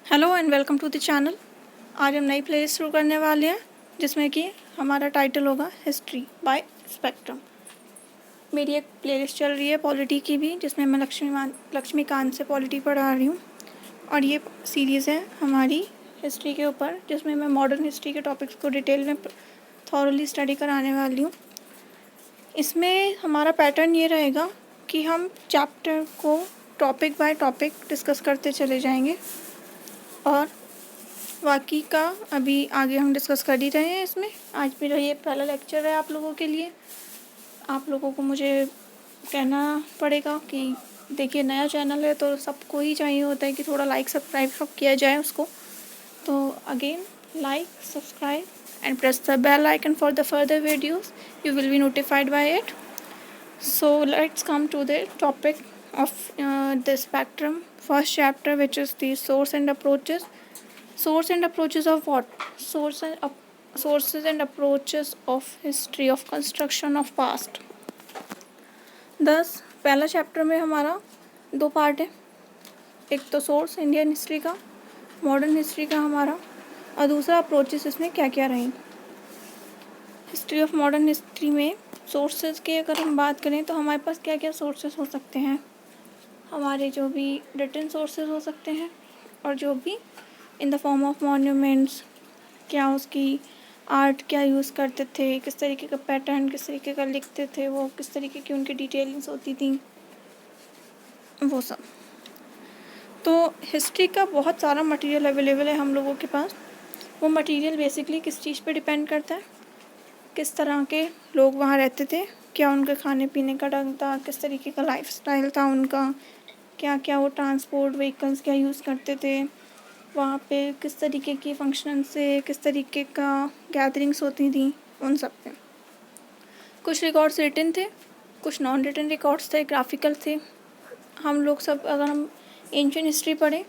Hello and welcome to the channel. आज हम नई प्लेलिस्ट शुरू करने वाले हैं जिसमें कि हमारा टाइटल होगा हिस्ट्री बाय स्पेक्ट्रम। मेरी एक प्लेलिस्ट चल रही है पॉलिटी की भी, जिसमें मैं लक्ष्मीकांत से पॉलिटी पढ़ा रही हूँ, और ये सीरीज़ है हमारी हिस्ट्री के ऊपर, जिसमें मैं मॉडर्न हिस्ट्री के टॉपिक्स को डिटेल में थॉरली स्टडी कराने वाली हूँ। इसमें हमारा पैटर्न ये रहेगा कि हम चैप्टर को टॉपिक बाय टॉपिक डिस्कस करते चले जाएंगे, और बाकी का अभी आगे हम डिस्कस कर ही रहे हैं। इसमें आज मेरा ये पहला लेक्चर है आप लोगों के लिए। आप लोगों को मुझे कहना पड़ेगा कि देखिए, नया चैनल है तो सबको ही चाहिए होता है कि थोड़ा लाइक सब्सक्राइब सब किया जाए उसको। तो again, like, subscribe and press the bell icon for the further videos, you will be notified by it. So let's come to the topic of the spectrum first chapter, which is the source and approaches. Source and approaches of what? Sources and approaches of history of construction of past. thus पहला chapter में हमारा दो part है, एक तो source Indian history का, modern history का हमारा, और दूसरा अप्रोचेस इसमें क्या क्या रहेंगे। हिस्ट्री ऑफ मॉडर्न हिस्ट्री में सोर्सेज की अगर हम बात करें तो हमारे पास क्या क्या सोर्सेज हो सकते हैं। हमारे जो भी रिटन सोर्सेज हो सकते हैं, और जो भी in the form of monuments, क्या उसकी आर्ट क्या यूज़ करते थे, किस तरीके का पैटर्न, किस तरीके का लिखते थे वो, किस तरीके की उनकी डिटेलिंग्स होती थी, वो सब। तो हिस्ट्री का बहुत सारा मटेरियल अवेलेबल है हम लोगों के पास। वो मटेरियल बेसिकली किस चीज़ पे डिपेंड करता है, किस तरह के लोग वहाँ रहते थे, क्या उनके खाने पीने का ढंग था, किस तरीके का लाइफस्टाइल था उनका, क्या क्या वो ट्रांसपोर्ट व्हीकल्स क्या यूज़ करते थे वहाँ पे, किस तरीके की फंक्शन से, किस तरीके का गैदरिंग्स होती थी, उन सब पे। कुछ रिकॉर्ड्स रिटन थे, कुछ नॉन रिटन रिकॉर्ड्स थे, ग्राफिकल थे। हम लोग सब अगर हम एंशियंट हिस्ट्री पढ़ें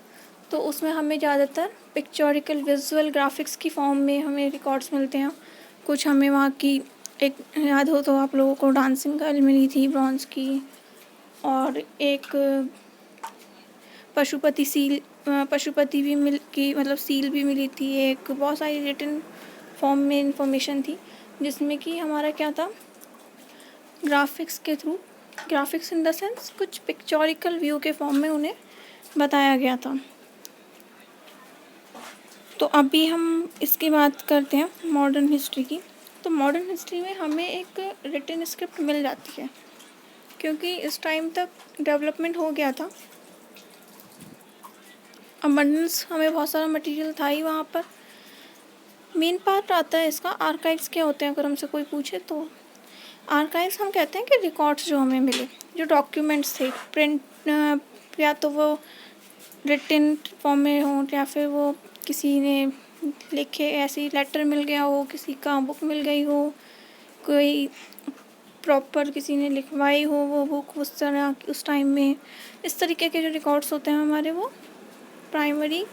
तो उसमें हमें ज़्यादातर पिक्चोरिकल विजुअल ग्राफिक्स की फॉर्म में हमें रिकॉर्ड्स मिलते हैं। कुछ हमें वहाँ की एक याद हो तो आप लोगों को डांसिंग गर्ल मिली थी ब्रॉन्ज की, और एक पशुपति भी मतलब सील भी मिली थी। एक बहुत सारी रिटन फॉर्म में इंफॉर्मेशन थी, जिसमें कि हमारा क्या था, ग्राफिक्स के through, graphics in the sense कुछ पिक्चोरिकल व्यू के फॉर्म में उन्हें बताया गया था। तो अभी हम इसकी बात करते हैं मॉडर्न हिस्ट्री की। तो मॉडर्न हिस्ट्री में हमें एक रिटन स्क्रिप्ट मिल जाती है, क्योंकि इस टाइम तक डेवलपमेंट हो गया था, अबंडेंस, हमें बहुत सारा मटेरियल था ही वहाँ पर। मेन पार्ट आता है इसका, आर्काइव्स क्या होते हैं अगर हमसे कोई पूछे तो। आर्काइव्स हम कहते हैं कि रिकॉर्ड्स जो हमें मिले, जो डॉक्यूमेंट्स थे, प्रिंट या तो वो रिटन फॉर्म में हो, या फिर वो किसी ने लिखे, ऐसी लेटर मिल गया हो, किसी का बुक मिल गई हो, कोई प्रॉपर किसी ने लिखवाई हो वो बुक उस तरह उस टाइम में। इस तरीके के जो रिकॉर्ड्स होते हैं हमारे, वो प्राइमरी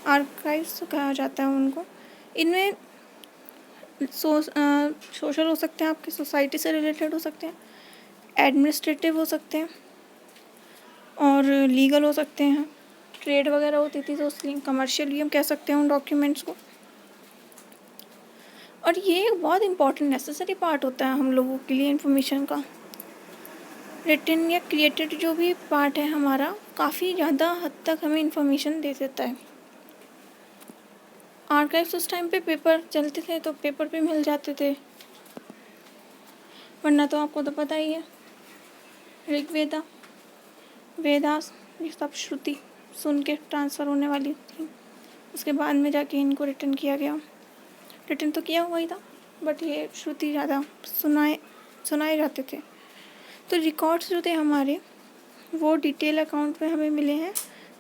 आर्काइव्स कहा जाता है उनको। इनमें सोशल हो सकते हैं, आपकी सोसाइटी से रिलेटेड हो सकते हैं, एडमिनिस्ट्रेटिव हो सकते हैं, और लीगल हो सकते हैं। ट्रेड वगैरह होती थी तो उसलिए कमर्शियल भी हम कह सकते हैं उन डॉक्यूमेंट्स को। और ये एक बहुत इंपॉर्टेंट नेसेसरी पार्ट होता है हम लोगों के लिए इन्फॉर्मेशन का। रिटन या क्रिएटेड जो भी पार्ट है हमारा, काफ़ी ज़्यादा हद तक हमें इन्फॉर्मेशन दे देता है। आर्काइव्स उस टाइम पे पेपर चलते थे तो पेपर पे मिल जाते थे, वरना तो आपको तो पता ही है, ऋग्वेदा, वेदास, ये सब श्रुति सुन के ट्रांसफ़र होने वाली थी, उसके बाद में जाके इनको रिटन किया गया। रिटन तो किया हुआ ही था, बट ये श्रुति ज़्यादा सुनाए जाते थे। तो रिकॉर्ड्स जो थे हमारे, वो डिटेल अकाउंट में हमें मिले हैं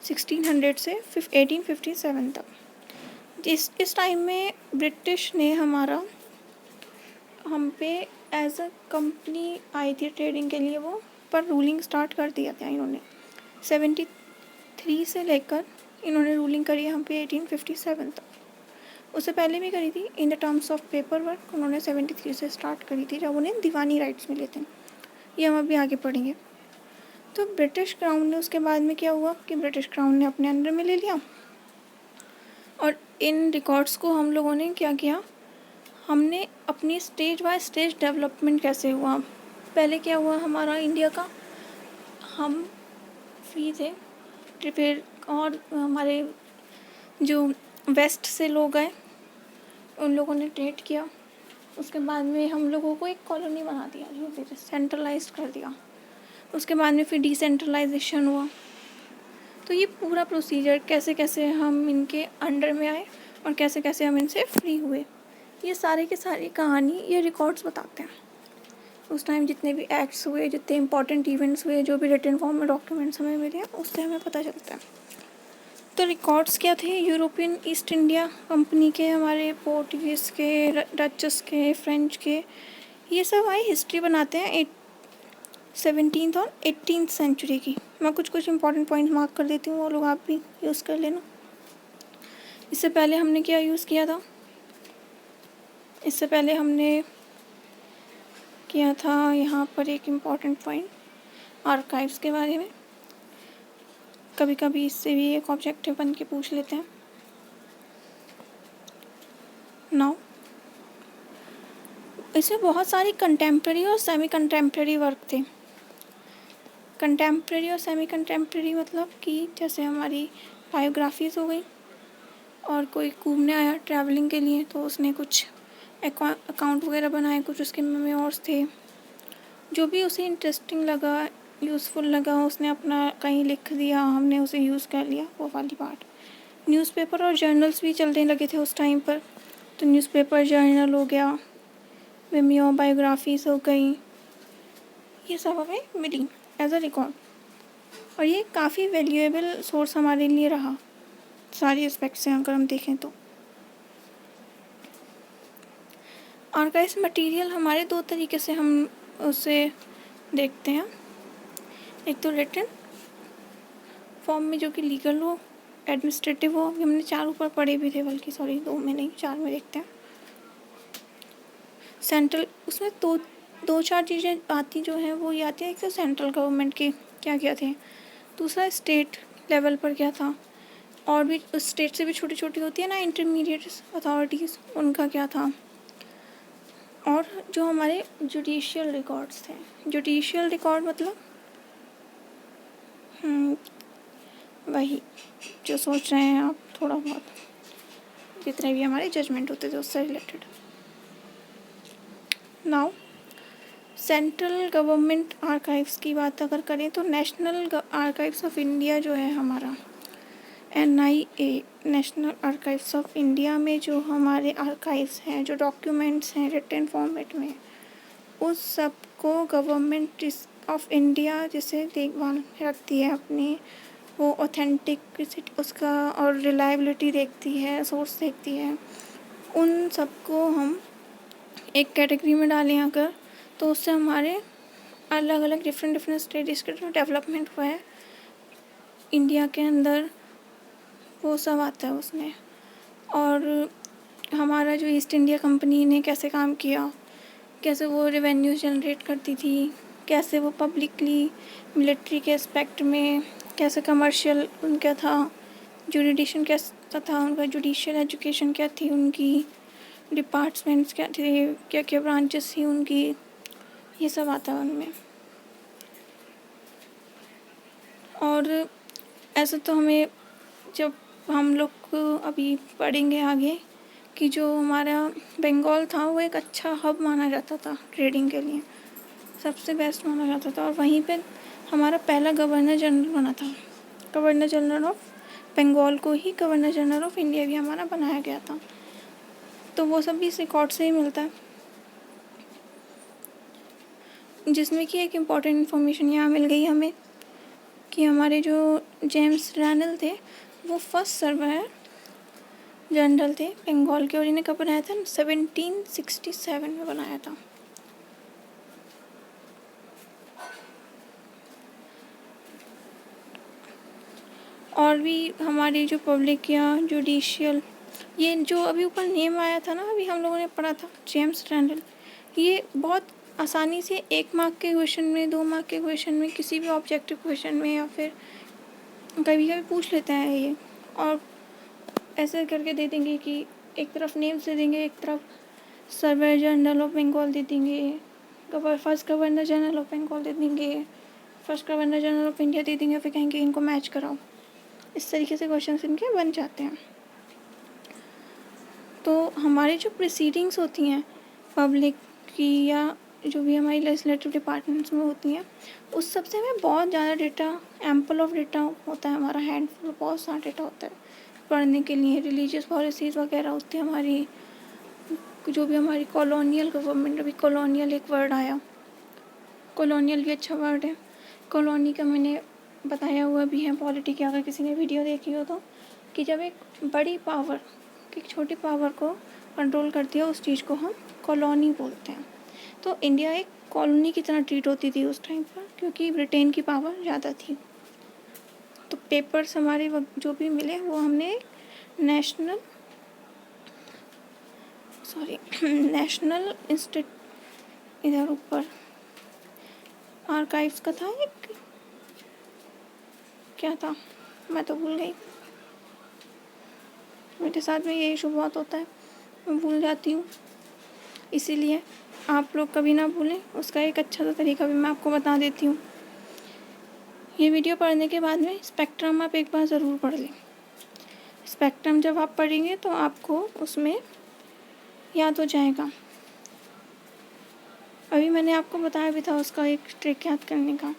1600 से 1857 तक। इस टाइम में ब्रिटिश ने हमारा हम पे एज अ कंपनी आई थी ट्रेडिंग के लिए, वो पर रूलिंग स्टार्ट कर दिया था इन्होंने 73 से लेकर इन्होंने रूलिंग करी हम पे 1857 तक। उससे पहले भी करी थी in the terms of paper work, उन्होंने 73 से स्टार्ट करी थी जब उन्हें दीवानी राइट्स मिले थे। ये हम अभी आगे पढ़ेंगे। तो ब्रिटिश क्राउन ने उसके बाद में क्या हुआ कि ब्रिटिश क्राउन ने अपने अंडर में ले लिया, और इन रिकॉर्ड्स को हम लोगों ने क्या किया, हमने अपनी स्टेज बाय स्टेज डेवलपमेंट कैसे हुआ। पहले क्या हुआ हमारा इंडिया का, हम फ्री थे, फिर और हमारे जो वेस्ट से लोग आए उन लोगों ने ट्रेड किया, उसके बाद में हम लोगों को एक कॉलोनी बना दिया, जो सेंट्रलाइज कर दिया। उसके बाद में फिर डिसेंट्रलाइजेशन हुआ। तो ये पूरा प्रोसीजर कैसे कैसे हम इनके अंडर में आए और कैसे कैसे हम इनसे फ्री हुए, ये सारे की सारी कहानी ये रिकॉर्ड्स बताते हैं। उस टाइम जितने भी एक्ट्स हुए, जितने इंपॉर्टेंट इवेंट्स हुए, जो भी रिटन फॉर्म में डॉक्यूमेंट्स हमें मिले, उससे हमें पता चलता है। तो रिकॉर्ड्स क्या थे, यूरोपियन ईस्ट इंडिया कंपनी के, हमारे पोर्टुगीज़ के, डचेस के, फ्रेंच के, ये सब आए हिस्ट्री बनाते हैं 17th और 18th सेंचुरी की। मैं कुछ इंपॉर्टेंट पॉइंट्स मार्क कर देती हूँ, वो लोग आप भी यूज़ कर लेना। इससे पहले हमने क्या यूज़ किया था, इससे पहले हमने किया था यहाँ पर एक इम्पॉर्टेंट पॉइंट आर्काइव्स के बारे में। कभी कभी इससे भी एक ऑब्जेक्टिव बन के पूछ लेते हैं। नाउ इसमें बहुत सारी कंटेम्प्रेरी और सेमी कंटेम्प्रेरी वर्क थे। कंटेम्प्रेरी और सेमी कंटेम्प्रेरी मतलब कि जैसे हमारी बायोग्राफीज़ हो गई, और कोई घूमने आया ट्रैवलिंग के लिए तो उसने कुछ अकाउंट वगैरह बनाए, कुछ उसके मेमोइर्स थे, जो भी उसे इंटरेस्टिंग लगा, यूज़फुल लगा, उसने अपना कहीं लिख दिया, हमने उसे यूज़ कर लिया, वो वाली बात। न्यूज़पेपर और जर्नल्स भी चलने लगे थे उस टाइम पर, तो न्यूज़पेपर जर्नल हो गया, मेमोइर बायोग्राफीज़ हो गई, ये सब हमें मिली एज अ रिकॉर्ड, और ये काफ़ी वैल्यूएबल सोर्स हमारे लिए रहा सारी एस्पेक्ट से अगर हम देखें तो। आर्काइव्स मटेरियल हमारे दो तरीके से हम उसे देखते हैं, एक तो रिटन फॉर्म में जो कि लीगल हो, एडमिनिस्ट्रेटिव हो, हमने 4 ऊपर पढ़े भी थे, बल्कि 2 में नहीं 4 में देखते हैं। सेंट्रल, उसमें दो चार चीज़ें आती जो हैं वो ये आती है, एक तो सेंट्रल गवर्नमेंट के क्या क्या थे, दूसरा स्टेट लेवल पर क्या था, और भी स्टेट से भी छोटी छोटी होती है ना इंटरमीडिएट अथॉरिटीज़, उनका क्या था, और जो हमारे जुडिशियल रिकॉर्ड्स थे। जुडिशियल रिकॉर्ड मतलब वही जो सोच रहे हैं आप थोड़ा बहुत, जितने भी हमारे जजमेंट होते थे उससे related. Now central government archives की बात अगर करें तो नेशनल आर्काइव्स ऑफ इंडिया जो है हमारा, NIA, national archives of India में जो हमारे आर्काइव्स हैं, जो डॉक्यूमेंट्स हैं रिटन फॉर्मेट में, उस सब को गवर्नमेंट ऑफ इंडिया जिसे देखभाल रखती है अपनी, वो ऑथेंटिसिटी उसका और रिलायबिलिटी देखती है, सोर्स देखती है, उन सबको हम एक कैटेगरी में डालें अगर, तो उससे हमारे अलग अलग डिफरेंट स्टेजेस के जो डेवलपमेंट हुआ है इंडिया के अंदर, वो सब आता है उसमें। और हमारा जो ईस्ट इंडिया कंपनी ने कैसे काम किया, कैसे वो रेवेन्यू जनरेट करती थी, कैसे वो पब्लिकली मिलिट्री के एस्पेक्ट में, कैसे कमर्शियल उनका था, जुडिशन कैसा था उनका, जुडिशियल एजुकेशन क्या थी उनकी, डिपार्टमेंट्स क्या थे, क्या क्या ब्रांचेस थी उनकी, ये सब आता है उनमें। और ऐसे तो हमें, जब हम लोग अभी पढ़ेंगे आगे, कि जो हमारा बंगाल था वो एक अच्छा हब माना जाता था ट्रेडिंग के लिए, सबसे बेस्ट माना जाता था, और वहीं पे हमारा पहला गवर्नर जनरल बना था। गवर्नर जनरल ऑफ बंगाल को ही गवर्नर जनरल ऑफ इंडिया भी हमारा बनाया गया था। तो वो सब भी इस रिकॉर्ड से ही मिलता है, जिसमें कि एक इम्पॉर्टेंट इन्फॉर्मेशन यहाँ मिल गई हमें कि हमारे जो जेम्स रैनल थे वो फर्स्ट सर्वेयर जनरल थे बंगाल के, और इन्हें कब बनाया था, 1767 में बनाया था। और भी हमारी जो पब्लिक या जुडिशियल, ये जो अभी ऊपर नेम आया था ना, अभी हम लोगों ने पढ़ा था जेम्स रैनल, ये बहुत आसानी से 1 मार्क के क्वेश्चन में, 2 मार्क के क्वेश्चन में, किसी भी ऑब्जेक्टिव क्वेश्चन में, या फिर कभी कभी पूछ लेते हैं ये, और ऐसे करके दे देंगे कि एक तरफ नेम्स दे देंगे, एक तरफ सर्वर जनरल ऑफ बंगाल दे देंगे, first governor general of Bengal दे देंगे, first governor general of India दे देंगे, फिर कहेंगे इनको मैच कराओ। इस तरीके से क्वेश्चन इनके बन जाते हैं। तो हमारी जो प्रोसीडिंग्स होती हैं पब्लिक की या जो भी हमारी लेजिस्लेटिव डिपार्टमेंट्स में होती हैं, उस सब से हमें बहुत ज़्यादा डेटा, एम्पल ऑफ डेटा होता है हमारा, हैंडफुल बहुत सारा डेटा होता है पढ़ने के लिए। रिलीजियस पॉलिसीज़ वगैरह होती है हमारी, जो भी हमारी कॉलोनियल गवर्नमेंट, अभी कॉलोनियल एक वर्ड आया, कॉलोनियल भी अच्छा वर्ड है। कॉलोनी का मैंने बताया हुआ भी है पॉलिटी की, अगर किसी ने वीडियो देखी हो तो, कि जब एक बड़ी पावर एक छोटी पावर को कंट्रोल करती है, उस चीज़ को हम कॉलोनी बोलते हैं। तो इंडिया एक कॉलोनी की तरह ट्रीट होती थी उस टाइम पर, क्योंकि ब्रिटेन की पावर ज़्यादा थी। तो पेपर्स हमारे जो भी मिले वो हमने नेशनल इंस्टीट्यूट इधर ऊपर आर्काइव्स का था, एक क्या था मैं तो भूल गई, मेरे साथ में ये इशू बहुत होता है, मैं भूल जाती हूँ। इसीलिए आप लोग कभी ना भूलें, उसका एक अच्छा सा तरीका भी मैं आपको बता देती हूँ। ये वीडियो पढ़ने के बाद में स्पेक्ट्रम आप एक बार ज़रूर पढ़ लें। स्पेक्ट्रम जब आप पढ़ेंगे तो आपको उसमें याद हो जाएगा। अभी मैंने आपको बताया भी था उसका एक ट्रिक याद करने का।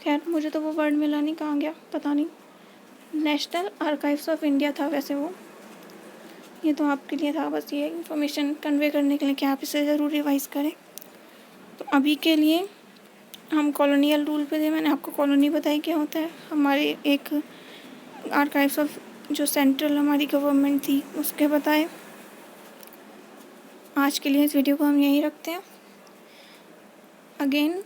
खैर मुझे तो वो वर्ड मिला नहीं, कहाँ गया पता नहीं। नेशनल आर्काइव्स ऑफ इंडिया था वैसे वो। ये तो आपके लिए था, बस ये इन्फॉर्मेशन कन्वे करने के लिए कि आप इसे ज़रूर रिवाइज़ करें। तो अभी के लिए हम कॉलोनियल रूल पे थे, मैंने आपको कॉलोनी बताई क्या होता है। हमारे एक आर्काइव्स ऑफ जो सेंट्रल हमारी गवर्नमेंट थी उसके बताए। आज के लिए इस वीडियो को हम यहीं रखते हैं। अगेन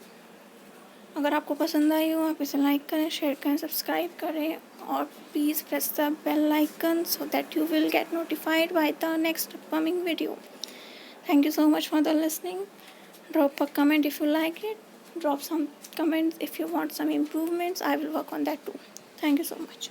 अगर आपको पसंद आई हो आप इसे लाइक करें, शेयर करें, सब्सक्राइब करें और please press the bell icon so that you will get notified by the next upcoming video. Thank you so much for the listening. Drop a comment if you like it. Drop some comments if you want some improvements. I will work on that too. Thank you so much.